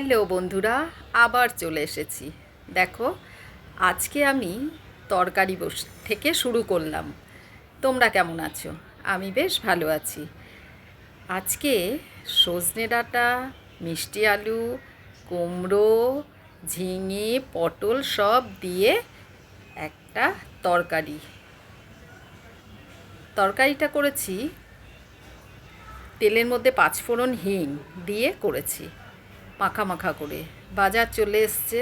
Hello বন্ধুরা, আবার চলে এসেছি। দেখো, আজকে আমি তরকারি থেকে শুরু করলাম। তোমরা কেমন আছো? আমি বেশ ভালো আছি। আজকে সজনে ডাঁটা, মিষ্টি আলু, কুমড়ো, ঝিঙে, পটল সব দিয়ে একটা তরকারি। তরকারিটা করেছি তেলের মধ্যে পাঁচফোড়ন হিং দিয়ে করেছি, মাখা মাখা করে। বাজার চলে এসছে।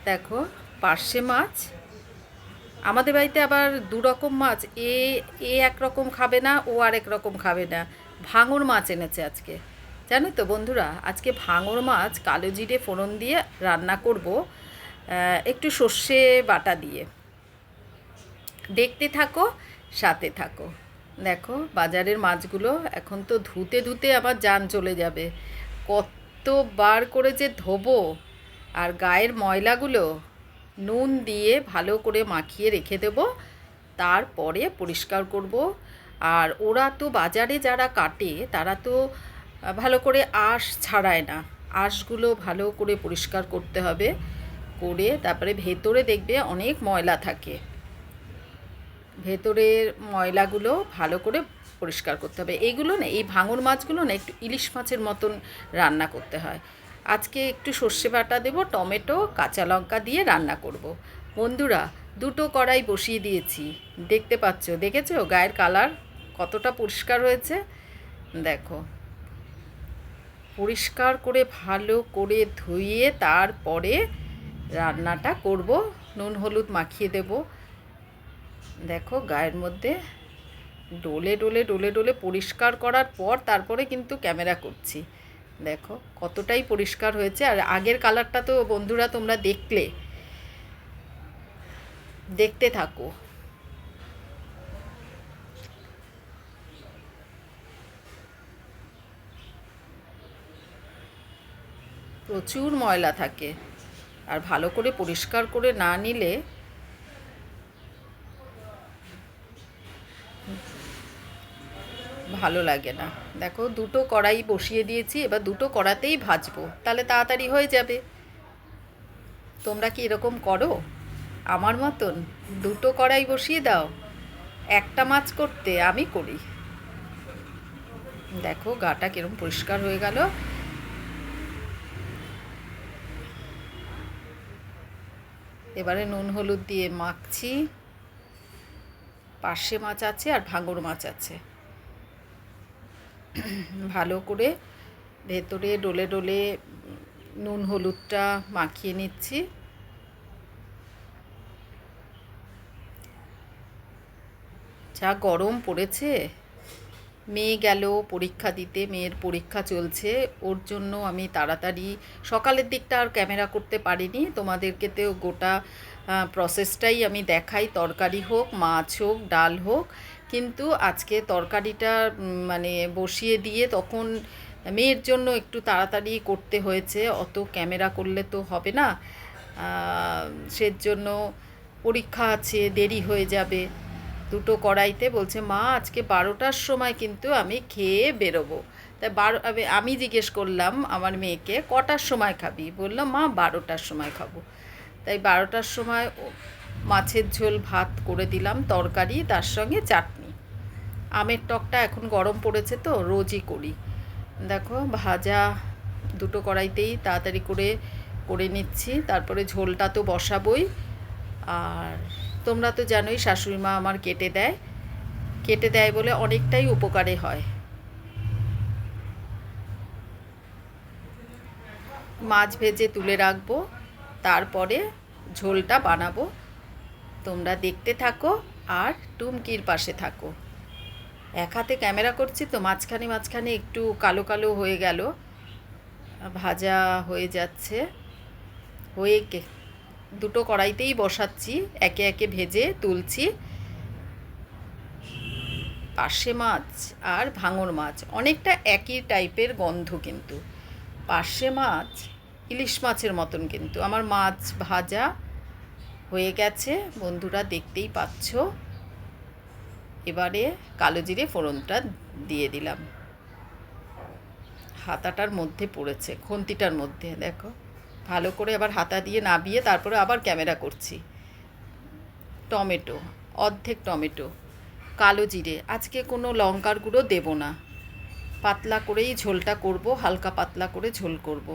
দেখো, পার্শে মাছ। আমাদের বাড়িতে আবার দু রকম মাছ, এ এ এক রকম খাবে না, ও আরেক রকম খাবে না। ভাঙর মাছ এনেছে আজকে। জানো তো বন্ধুরা, আজকে ভাঙর মাছ কালো জিরে ফোড়ন দিয়ে রান্না করব, একটু সর্ষে বাটা দিয়ে। দেখতে থাকো, সাথে থাকো। দেখো, বাজারের মাছগুলো এখন তো ধুতে ধুতে আবার জান চলে যাবে। কতবার করে যে ধোবো, আর গায়ের ময়লাগুলো নুন দিয়ে ভালো করে মাখিয়ে রেখে দেব, তারপরে পরিষ্কার করব। আর ওরা তো বাজারে যারা কাটে তারা তো ভালো করে আঁশ ছাড়ায় না। আঁশগুলো ভালো করে পরিষ্কার করতে হবে, করে তারপরে ভেতরে দেখবে অনেক ময়লা থাকে। ভেতরের ময়লাগুলো ভালো করে পরিষ্কার করতে হবে। এইগুলো না, এই ভাঙর মাছগুলো না একটু ইলিশ মাছের মতন রান্না করতে হয়। আজকে একটু সর্ষে বাটা দেবো, টমেটো, কাঁচা লঙ্কা দিয়ে রান্না করব। বন্ধুরা, দুটো কড়াই বসিয়ে দিয়েছি। দেখতে পাচ্ছ, দেখেছো গায়ের কালার কতটা পরিষ্কার হয়েছে? দেখো, পরিষ্কার করে ভালো করে ধুয়ে তারপরে রান্নাটা করব। নুন হলুদ মাখিয়ে দেব। দেখো, গায়ের মধ্যে ডলে ডলে ডলে ডলে পরিষ্কার করার পর তারপরে কিন্তু ক্যামেরা করছি। দেখো কতটাই পরিষ্কার হয়েছে। আর আগের কালারটা তো বন্ধুরা তোমরা দেখলে, দেখতে থাকো। প্রচুর ময়লা থাকে, আর ভালো করে পরিষ্কার করে না নিলে ভালো লাগে না। দেখো, দুটো কড়াই বসিয়ে দিয়েছি, এবার দুটো কড়াতেই ভাজবো, তাহলে তাড়াতাড়ি হয়ে যাবে। তোমরা কি এরকম করো আমার মতন? দুটো কড়াই বসিয়ে দাও একটা মাছ করতে? আমি করি। দেখো গাটা কিরম পরিষ্কার হয়ে গেল। এবারে নুন হলুদ দিয়ে মাখছি। পার্শে মাছ আছে আর ভাঙর মাছ আছে। ভালো করে ভেতরে ডলে ডলে নুন হলুদটা মাখিয়ে নিচ্ছি। যা গরম পড়েছে। মেয়ে গেল পরীক্ষা দিতে, মেয়ের পরীক্ষা চলছে, ওর জন্য আমি তাড়াতাড়ি সকালের দিকটা আর ক্যামেরা করতে পারিনি। তোমাদেরকে তো গোটা প্রসেসটাই আমি দেখাই, তরকারি হোক, মাছ হোক, ডাল হোক। কিন্তু আজকে তরকারিটা মানে বসিয়ে দিয়ে তখন মেয়ের জন্য একটু তাড়াতাড়ি করতে হয়েছে, অত ক্যামেরা করলে তো হবে না। সেজন্য পরীক্ষা আছে, দেরি হয়ে যাবে। দুটো কড়াইতে বলছে, মা আজকে 12টার সময় কিন্তু আমি খেয়ে বেরোবো। তাই আমি জিজ্ঞেস করলাম আমার মেয়েকে, কটার সময় খাবি? বললো, মা 12টার সময় খাবো। তাই 12টার সময় মাছের ঝোল ভাত করে দিলাম, তরকারি, তার সঙ্গে চাটনি। আমের টকটা এখন গরম পড়েছে তো রোজই করি। দেখো, ভাজা দুটো কড়াইতেই তাড়াতাড়ি করে করে নিচ্ছি, তারপরে ঝোলটা তো বসাবই। আর তোমরা তো জানোই শাশুড়ি মা আমার কেটে দেয়, কেটে দেয় বলে অনেকটাই উপকারে হয়। মাছ ভেজে তুলে রাখবো, তারপরে ঝোলটা বানাবো। তোমরা দেখতে থাকো আর টুমকির পাশে থাকো। এক হাতে ক্যামেরা করছি তো মাঝখানে মাঝখানে একটু কালো কালো হয়ে গেল। ভাজা হয়ে যাচ্ছে। হয়ে দুটো কড়াইতেই বসাচ্ছি, একে একে ভেজে তুলছি। পার্শে মাছ আর ভাঙর মাছ অনেকটা একই টাইপের গন্ধ, কিন্তু পার্শে মাছ ইলিশ মাছের মতন। কিন্তু আমার মাছ ভাজা হয়ে গেছে বন্ধুরা, দেখতেই পাচ্ছ। এবারে কালো জিরে ফোড়নটা দিয়ে দিলাম। হাতাটার মধ্যে পড়েছে, খুন্তিটার মধ্যে। দেখো ভালো করে আবার হাতা দিয়ে নাবিয়ে তারপরে আবার ক্যামেরা করছি। টমেটো, অর্ধেক টমেটো, কালো জিরে, আজকে কোনো লঙ্কার গুঁড়ো দেব না, পাতলা করেই ঝোলটা করব, হালকা পাতলা করে ঝোল করব।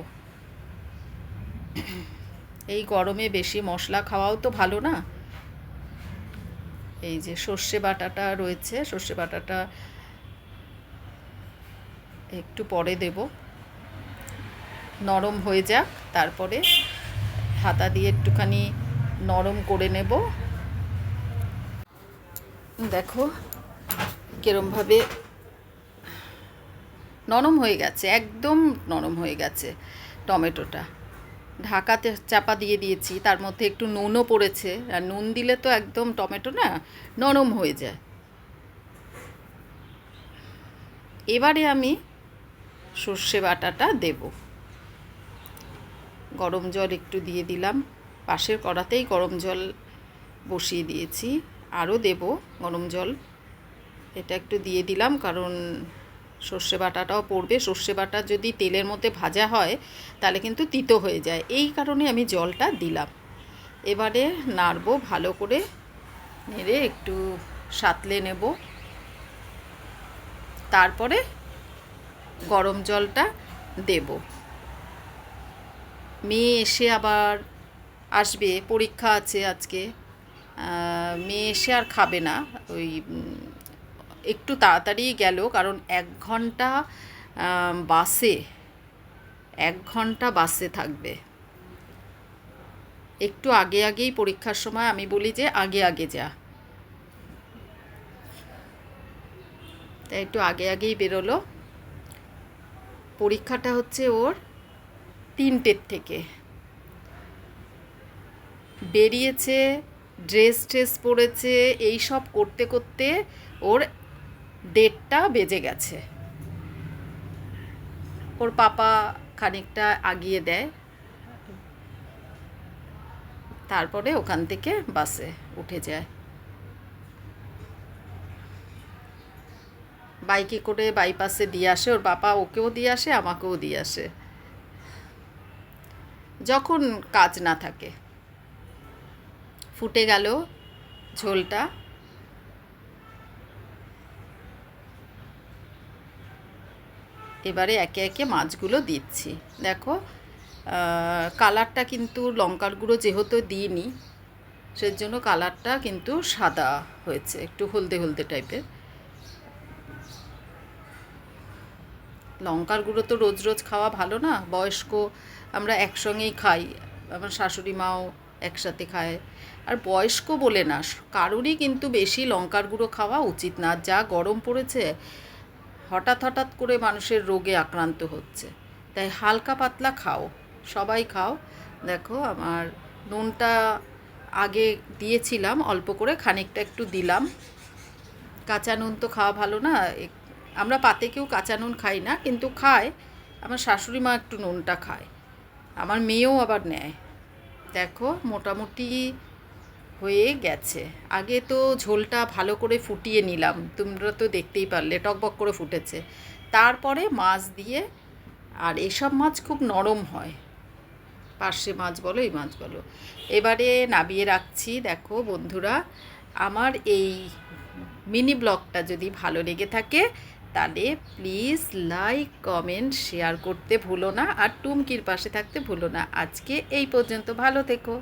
এই গরমে বেশি মশলা খাওয়াও তো ভালো না। এই যে সর্ষে বাটাটা রয়েছে, সর্ষে বাটাটা একটু পরে দেব, নরম হয়ে যাক, তারপরে হাতা দিয়ে একটুখানি নরম করে নেব। দেখো কিরমভাবে নরম হয়ে গেছে, একদম নরম হয়ে গেছে টমেটোটা। ঢাকাতে চাপা দিয়ে দিয়েছি, তার মধ্যে একটু নুনও পড়েছে, আর নুন দিলে তো একদম টমেটো না নরম হয়ে যায়। এবারে আমি সর্ষে বাটাটা দেব, গরম জল একটু দিয়ে দিলাম, পাশের কড়াতেই গরম জল বসিয়ে দিয়েছি, আরও দেব গরম জল। এটা একটু দিয়ে দিলাম কারণ সর্ষে বাটাটাও পড়বে। সর্ষে বাটা যদি তেলের মধ্যে ভাজা হয় তাহলে কিন্তু তিতো হয়ে যায়, এই কারণে আমি জলটা দিলাম। এবারে নাড়বো ভালো করে, নেড়ে একটু সাঁতলে নেব, তারপরে গরম জলটা দেব। মেয়ে এসে আবার আসবে, পরীক্ষা আছে আজকে, মেয়ে এসে আর খাবে না, ওই একটু তাড়াতাড়ি গেল, কারণ 1 ঘন্টা বাসে, 1 ঘন্টা বাসে থাকবে। একটু আগে আগেই পরীক্ষার সময় আমি বলি যে আগে আগে যা, তাই একটু আগে আগেই বেরোলো। পরীক্ষাটা হচ্ছে ওর 3টের থেকে। বেরিয়েছে, ড্রেস পরেছে, এই সব করতে করতে ওর 1:30টা বেজে গেছে। ওর পাপা খানিকটা আগিয়ে দেয়, তারপরে ওখান থেকে বাসে উঠে যায়। বাইকে করে বাইপাসে দিয়ে আসে, ওর বাবা ওকেও দিয়ে আসে, আমাকেও দিয়ে আসে, যখন কাজ না থাকে। ফুটে গেল ঝোলটা, এবারে একে একে মাছগুলো দিচ্ছি। দেখো কালারটা কিন্তু লঙ্কার গুঁড়ো যেহেতু দিইনি, সেজন্য কালারটা কিন্তু সাদা হয়েছে, একটু হলদে হলদে টাইপের। লঙ্কার গুঁড়ো তো রোজ রোজ খাওয়া ভালো না, বয়স্ক আমরা একসঙ্গেই খাই, আমার শাশুড়ি মাও একসাথে খায়। আর বয়স্ক বলে না, কারোরই কিন্তু বেশি লঙ্কার গুঁড়ো খাওয়া উচিত না, যা গরম পড়েছে, হঠাৎ হঠাৎ করে মানুষের রোগে আক্রান্ত হচ্ছে, তাই হালকা পাতলা খাও, সবাই খাও। দেখো আমার নুনটা আগে দিয়েছিলাম অল্প করে, খানিকটা একটু দিলাম, কাঁচা নুন তো খাওয়া ভালো না, আমরা পাতে কেউ কাঁচা নুন খাই না, কিন্তু খায় আমার শাশুড়ি মা, একটু নুনটা খায়, আমার মেয়েও আবার নেয়। দেখো মোটামুটি হয়ে গেছে। আগে তো ঝোলটা ভালো করে ফুটিয়ে নিলাম, তোমরা তো দেখতেই পারলে টকবক করে ফুটেছে, তারপরে মাছ দিয়ে, আর এসব মাছ খুব নরম হয়, পার্শে মাছ বলো এই মাছ বলো। এবারে নাবিয়ে রাখছি। দেখো বন্ধুরা, আমার এই মিনি ব্লগটা যদি ভালো লেগে থাকে তাহলে প্লিজ লাইক কমেন্ট শেয়ার করতে ভুলো না, আর টুমকির পাশে থাকতে ভুলো না। আজকে এই পর্যন্ত, ভালো থেকো।